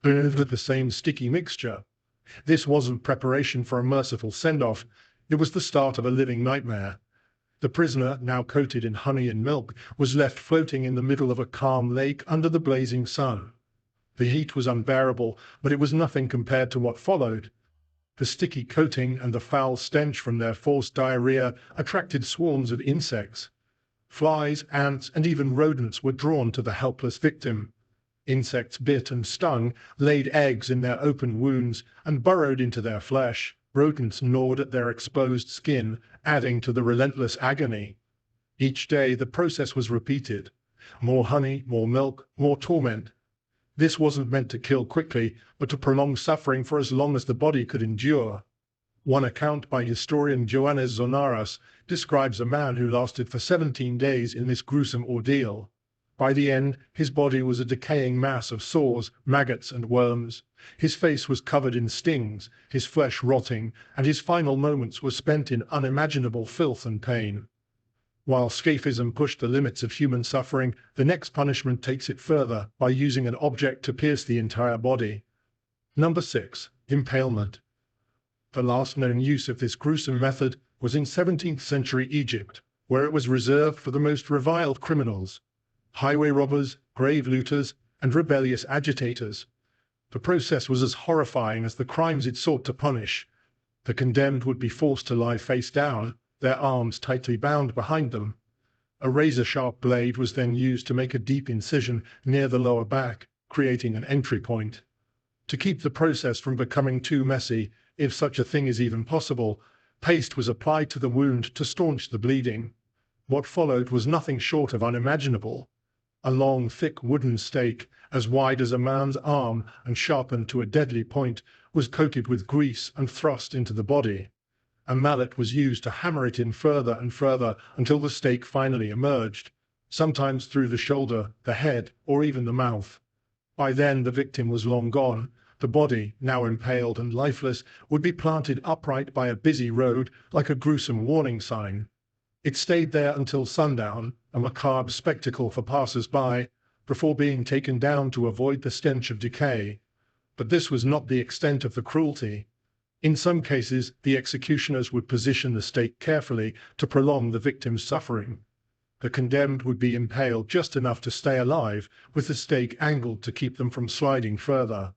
with the same sticky mixture. This wasn't preparation for a merciful send-off, it was the start of a living nightmare. The prisoner, now coated in honey and milk, was left floating in the middle of a calm lake under the blazing sun. The heat was unbearable, but it was nothing compared to what followed. The sticky coating and the foul stench from their forced diarrhea attracted swarms of insects. Flies, ants, and even rodents were drawn to the helpless victim. Insects bit and stung, laid eggs in their open wounds, and burrowed into their flesh. Rodents gnawed at their exposed skin, adding to the relentless agony. Each day the process was repeated. More honey, more milk, more torment. This wasn't meant to kill quickly, but to prolong suffering for as long as the body could endure. One account by historian Joannes Zonaras describes a man who lasted for 17 days in this gruesome ordeal. By the end, his body was a decaying mass of sores, maggots, and worms. His face was covered in stings, his flesh rotting, and his final moments were spent in unimaginable filth and pain. While scaphism pushed the limits of human suffering, the next punishment takes it further by using an object to pierce the entire body. Number 6. Impalement. The last known use of this gruesome method was in 17th century Egypt, where it was reserved for the most reviled criminals. Highway robbers, grave looters, and rebellious agitators. The process was as horrifying as the crimes it sought to punish. The condemned would be forced to lie face down, their arms tightly bound behind them. A razor-sharp blade was then used to make a deep incision near the lower back, creating an entry point. To keep the process from becoming too messy, if such a thing is even possible, paste was applied to the wound to staunch the bleeding. What followed was nothing short of unimaginable. A long, thick wooden stake, as wide as a man's arm and sharpened to a deadly point, was coated with grease and thrust into the body. A mallet was used to hammer it in further and further until the stake finally emerged, sometimes through the shoulder, the head, or even the mouth. By then the victim was long gone. The body, now impaled and lifeless, would be planted upright by a busy road like a gruesome warning sign. It stayed there until sundown, a macabre spectacle for passers-by, before being taken down to avoid the stench of decay. But this was not the extent of the cruelty. In some cases, the executioners would position the stake carefully to prolong the victim's suffering. The condemned would be impaled just enough to stay alive, with the stake angled to keep them from sliding further.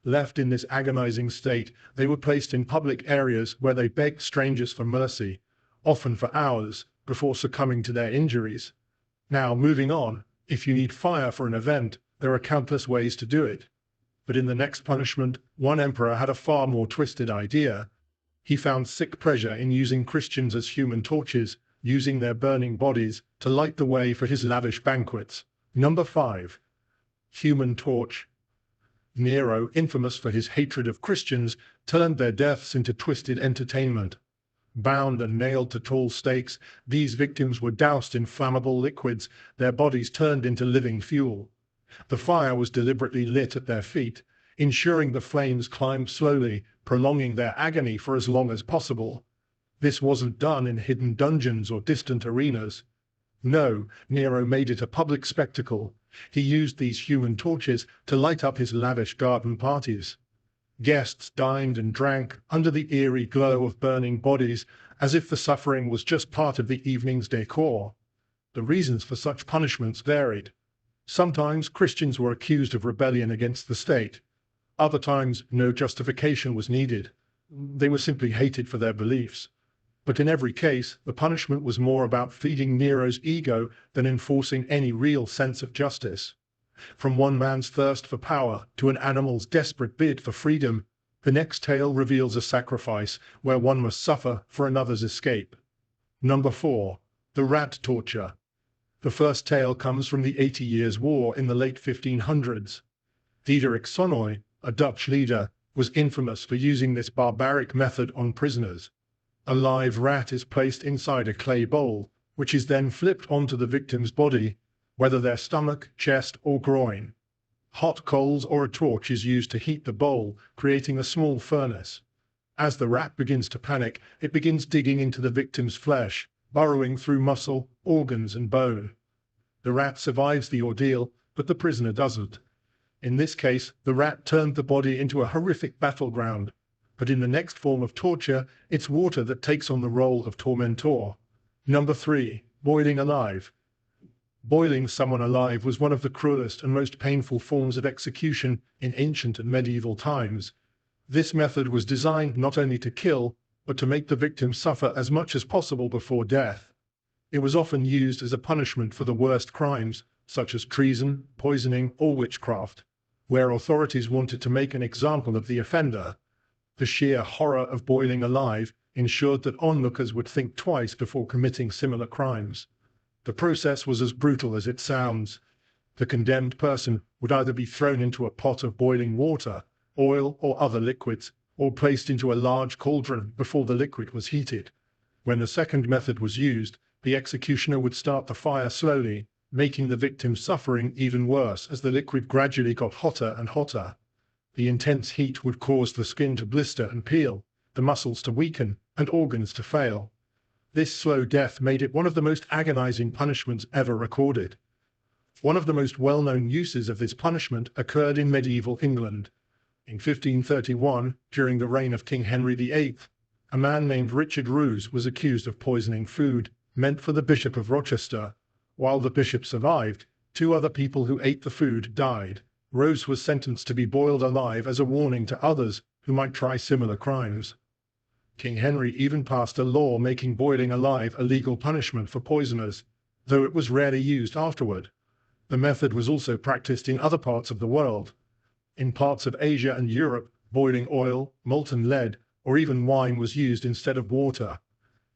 Left in this agonizing state, they were placed in public areas where they begged strangers for mercy, often for hours, before succumbing to their injuries. Now, moving on, if you need fire for an event, there are countless ways to do it. But in the next punishment, one emperor had a far more twisted idea. He found sick pleasure in using Christians as human torches, using their burning bodies to light the way for his lavish banquets. Number 5. Human torch. Nero, infamous for his hatred of Christians, turned their deaths into twisted entertainment. Bound and nailed to tall stakes, these victims were doused in flammable liquids, their bodies turned into living fuel. The fire was deliberately lit at their feet, ensuring the flames climbed slowly, prolonging their agony for as long as possible. This wasn't done in hidden dungeons or distant arenas. No, Nero made it a public spectacle. He used these human torches to light up his lavish garden parties. Guests dined and drank under the eerie glow of burning bodies, as if the suffering was just part of the evening's decor. The reasons for such punishments varied. Sometimes Christians were accused of rebellion against the state. Other times, no justification was needed. They were simply hated for their beliefs. But in every case, the punishment was more about feeding Nero's ego than enforcing any real sense of justice. From one man's thirst for power to an animal's desperate bid for freedom, the next tale reveals a sacrifice where one must suffer for another's escape. Number 4. The rat torture. The first tale comes from the 80 Years' War in the late 1500s. Diederik Sonoy, a Dutch leader, was infamous for using this barbaric method on prisoners. A live rat is placed inside a clay bowl, which is then flipped onto the victim's body, whether their stomach, chest, or groin. Hot coals or a torch is used to heat the bowl, creating a small furnace. As the rat begins to panic, it begins digging into the victim's flesh, burrowing through muscle, organs, and bone. The rat survives the ordeal, but the prisoner doesn't. In this case, the rat turned the body into a horrific battleground. But in the next form of torture, it's water that takes on the role of tormentor. Number 3. Boiling alive. Boiling someone alive was one of the cruelest and most painful forms of execution in ancient and medieval times. This method was designed not only to kill, but to make the victim suffer as much as possible before death. It was often used as a punishment for the worst crimes, such as treason, poisoning, or witchcraft, where authorities wanted to make an example of the offender. The sheer horror of boiling alive ensured that onlookers would think twice before committing similar crimes. The process was as brutal as it sounds. The condemned person would either be thrown into a pot of boiling water, oil, or other liquids, or placed into a large cauldron before the liquid was heated. When the second method was used, the executioner would start the fire slowly, making the victim's suffering even worse as the liquid gradually got hotter and hotter. The intense heat would cause the skin to blister and peel, the muscles to weaken, and organs to fail. This slow death made it one of the most agonizing punishments ever recorded. One of the most well-known uses of this punishment occurred in medieval England. In 1531, during the reign of King Henry VIII, a man named Richard Roos was accused of poisoning food meant for the Bishop of Rochester. While the bishop survived, 2 other people who ate the food died. Roos was sentenced to be boiled alive as a warning to others who might try similar crimes. King Henry even passed a law making boiling alive a legal punishment for poisoners, though it was rarely used afterward. The method was also practiced in other parts of the world. In parts of Asia and Europe, boiling oil, molten lead, or even wine was used instead of water.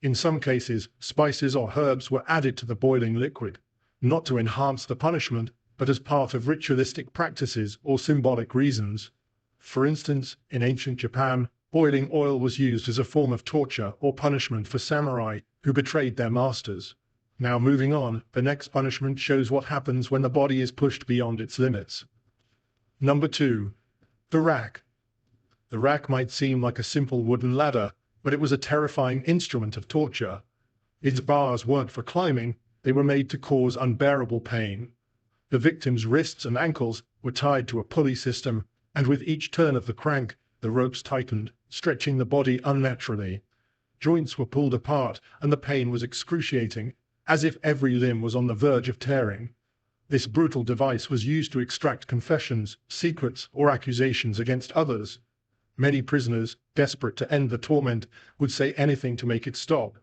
In some cases, spices or herbs were added to the boiling liquid, not to enhance the punishment, but as part of ritualistic practices or symbolic reasons. For instance, in ancient Japan, boiling oil was used as a form of torture or punishment for samurai who betrayed their masters. Now moving on, the next punishment shows what happens when the body is pushed beyond its limits. Number 2. The rack. The rack might seem like a simple wooden ladder, but it was a terrifying instrument of torture. Its bars weren't for climbing, they were made to cause unbearable pain. The victim's wrists and ankles were tied to a pulley system, and with each turn of the crank, the ropes tightened, stretching the body unnaturally. Joints were pulled apart, and the pain was excruciating, as if every limb was on the verge of tearing. This brutal device was used to extract confessions, secrets, or accusations against others. Many prisoners, desperate to end the torment, would say anything to make it stop.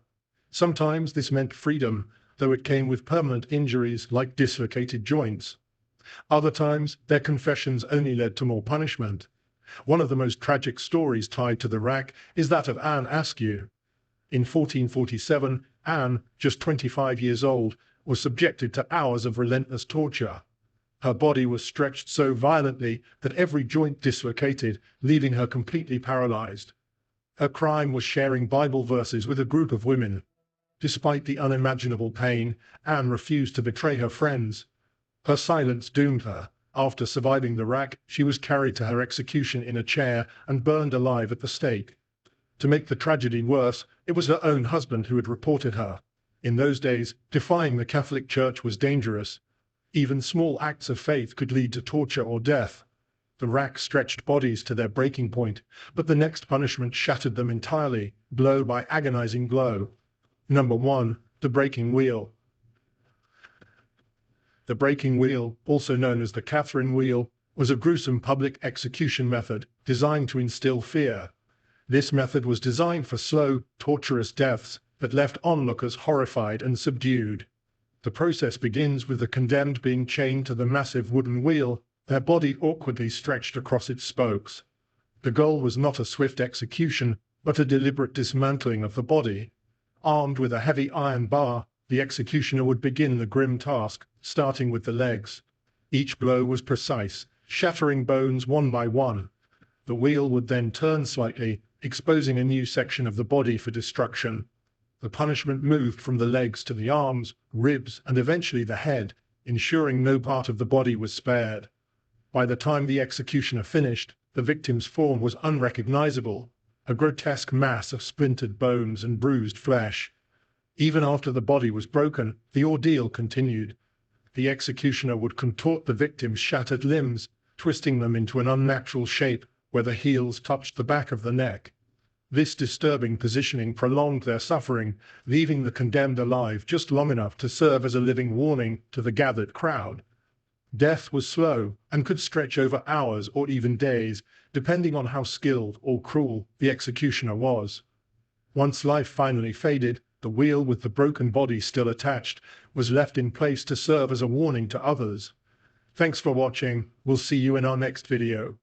Sometimes this meant freedom, though it came with permanent injuries like dislocated joints. Other times, their confessions only led to more punishment. One of the most tragic stories tied to the rack is that of Anne Askew. In 1447, Anne, just 25 years old, was subjected to hours of relentless torture. Her body was stretched so violently that every joint dislocated, leaving her completely paralyzed. Her crime was sharing Bible verses with a group of women. Despite the unimaginable pain, Anne refused to betray her friends. Her silence doomed her. After surviving the rack, she was carried to her execution in a chair and burned alive at the stake. To make the tragedy worse, it was her own husband who had reported her. In those days, defying the Catholic Church was dangerous. Even small acts of faith could lead to torture or death. The rack stretched bodies to their breaking point, but the next punishment shattered them entirely, blow by agonizing blow. Number 1. The breaking wheel. The breaking wheel, also known as the Catherine wheel, was a gruesome public execution method designed to instill fear. This method was designed for slow, torturous deaths that left onlookers horrified and subdued. The process begins with the condemned being chained to the massive wooden wheel, their body awkwardly stretched across its spokes. The goal was not a swift execution, but a deliberate dismantling of the body. Armed with a heavy iron bar, the executioner would begin the grim task, starting with the legs. Each blow was precise, shattering bones one by one. The wheel would then turn slightly, exposing a new section of the body for destruction. The punishment moved from the legs to the arms, ribs, and eventually the head, ensuring no part of the body was spared. By the time the executioner finished, the victim's form was unrecognizable, a grotesque mass of splintered bones and bruised flesh. Even after the body was broken, the ordeal continued. The executioner would contort the victim's shattered limbs, twisting them into an unnatural shape where the heels touched the back of the neck. This disturbing positioning prolonged their suffering, leaving the condemned alive just long enough to serve as a living warning to the gathered crowd. Death was slow and could stretch over hours or even days, depending on how skilled or cruel the executioner was. Once life finally faded, the wheel with the broken body still attached was left in place to serve as a warning to others. Thanks for watching. We'll see you in our next video.